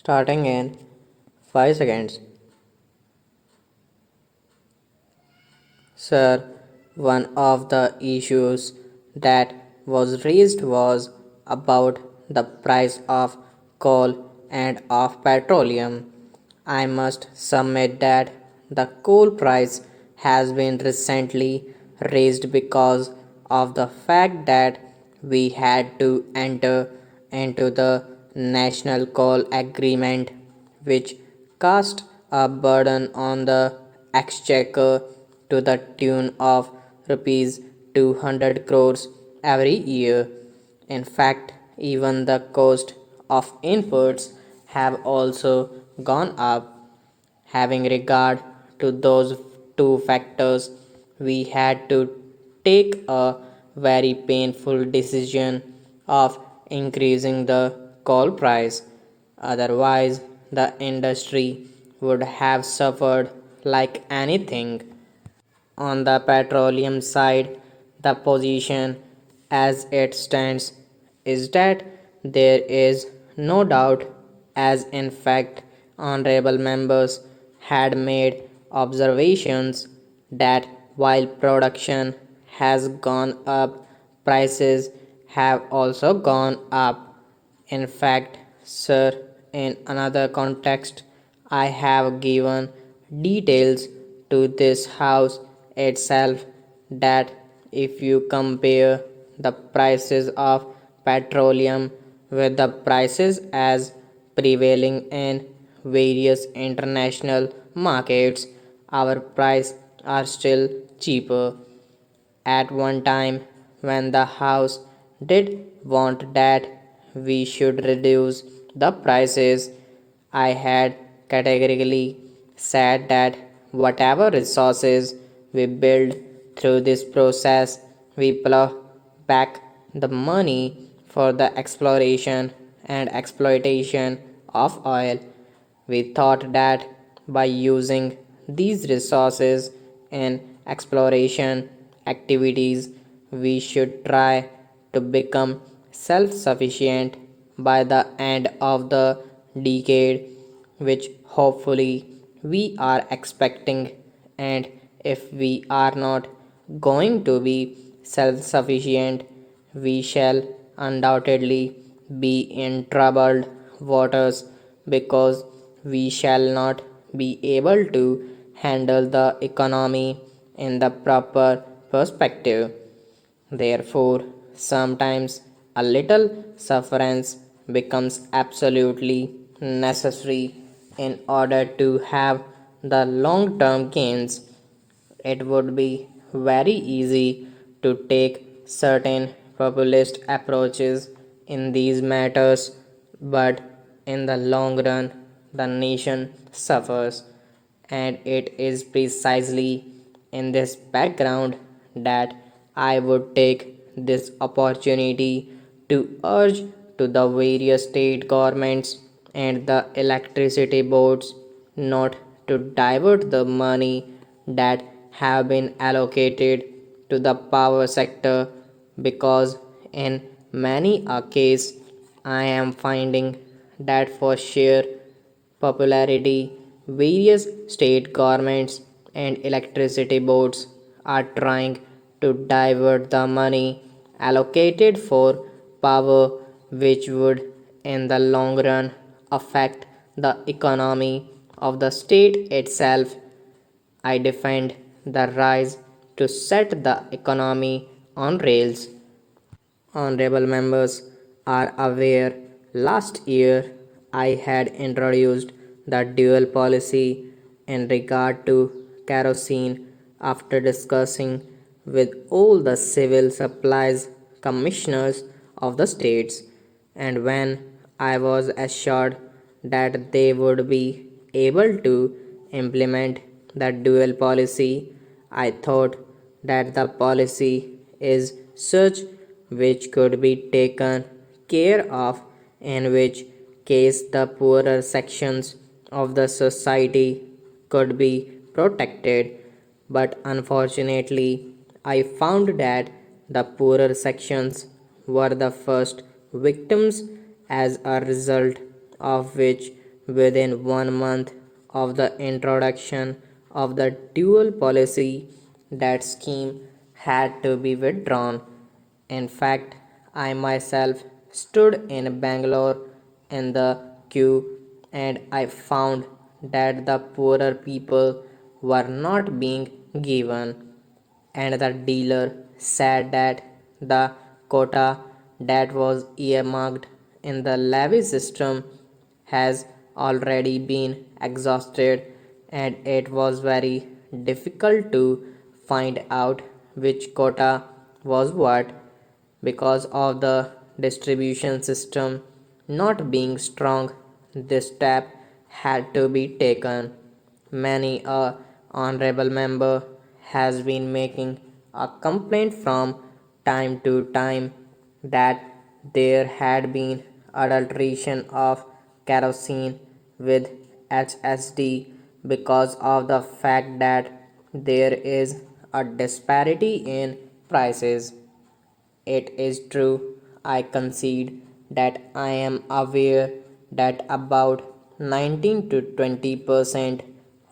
Starting in 5 seconds. Sir, one of the issues that was raised was about the price of coal and of petroleum. I must submit that the coal price has been recently raised because of the fact that we had to enter into the National Coal Agreement, which cast a burden on the exchequer to the tune of rupees 200 crores every year. In fact, even the cost of inputs have also gone up. Having regard to those two factors, we had to take a very painful decision of increasing the coal price. Otherwise, the industry would have suffered like anything. On the petroleum side, the position as it stands is that there is no doubt, as in fact, honorable members had made observations that while production has gone up, prices have also gone up. In fact, sir, in another context, I have given details to this house itself that if you compare the prices of petroleum with the prices as prevailing in various international markets, our prices are still cheaper. At one time, when the House did want that we should reduce the prices, I had categorically said that whatever resources we build through this process, we plow back the money for the exploration and exploitation of oil. We thought that by using these resources in exploration activities, we should try to become self sufficient by the end of the decade, which hopefully we are expecting. And if we are not going to be self sufficient, we shall undoubtedly be in troubled waters because we shall not be able to handle the economy in the proper perspective. Therefore, sometimes a little sufferance becomes absolutely necessary in order to have the long term gains. It would be very easy to take certain populist approaches in these matters, but in the long run, the nation suffers. And it is precisely in this background that I would take this opportunity to urge to the various state governments and the electricity boards not to divert the money that have been allocated to the power sector because in many a case I am finding that for sheer popularity, various state governments and electricity boards are trying to divert the money allocated for power, which would, in the long run, affect the economy of the state itself. I defend the rise to set the economy on rails. Honorable members are aware last year I had introduced the dual policy in regard to kerosene after discussing with all the civil supplies commissioners of the states, and when I was assured that they would be able to implement the dual policy, I thought that the policy is such which could be taken care of, in which case the poorer sections of the society could be protected. But unfortunately, I found that the poorer sections were the first victims, as a result of which within 1 month of the introduction of the dual policy, that scheme had to be withdrawn. In fact, I myself stood in Bangalore in the queue and I found that the poorer people were not being given, and the dealer said that the quota that was earmarked in the levy system has already been exhausted, and it was very difficult to find out which quota was what because of the distribution system not being strong. This step had to be taken. Many a honorable member has been making a complaint from time to time that there had been adulteration of kerosene with HSD because of the fact that there is a disparity in prices. It is true, I concede that I am aware that about 19 to 20%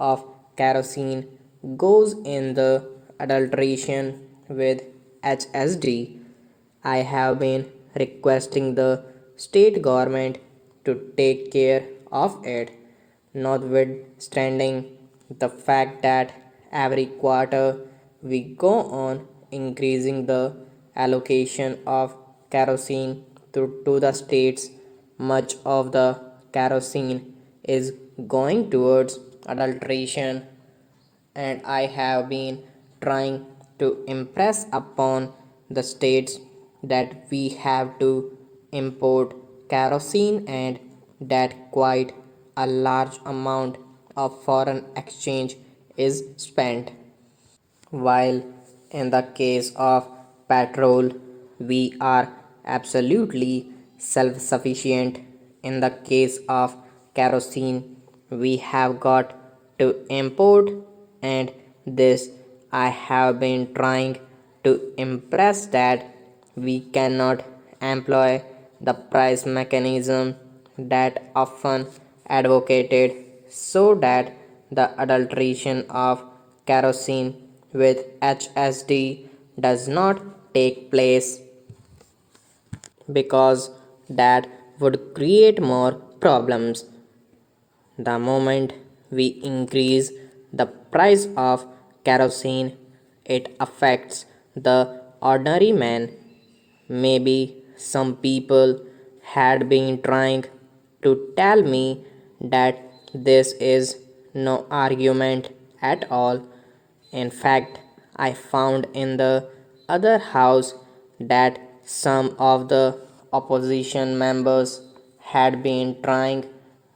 of kerosene goes in the adulteration with HSD. I have been requesting the state government to take care of it, notwithstanding the fact that every quarter we go on increasing the allocation of kerosene to the states. Much of the kerosene is going towards adulteration, and I have been trying to impress upon the states that we have to import kerosene and that quite a large amount of foreign exchange is spent. While in the case of petrol, we are absolutely self sufficient. In the case of kerosene, we have got to import, and this I have been trying to impress that we cannot employ the price mechanism that often advocated so that the adulteration of kerosene with HSD does not take place because that would create more problems. The moment we increase the price of kerosene, it affects the ordinary man. Maybe some people had been trying to tell me that this is no argument at all. In fact, I found in the other house that some of the opposition members had been trying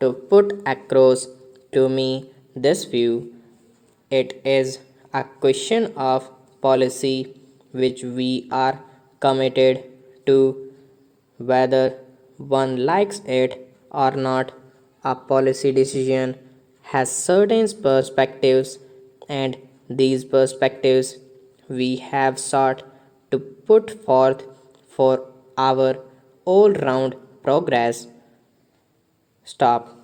to put across to me this view. It is a question of policy which we are committed to, whether one likes it or not. A policy decision has certain perspectives, and these perspectives we have sought to put forth for our all round progress. Stop.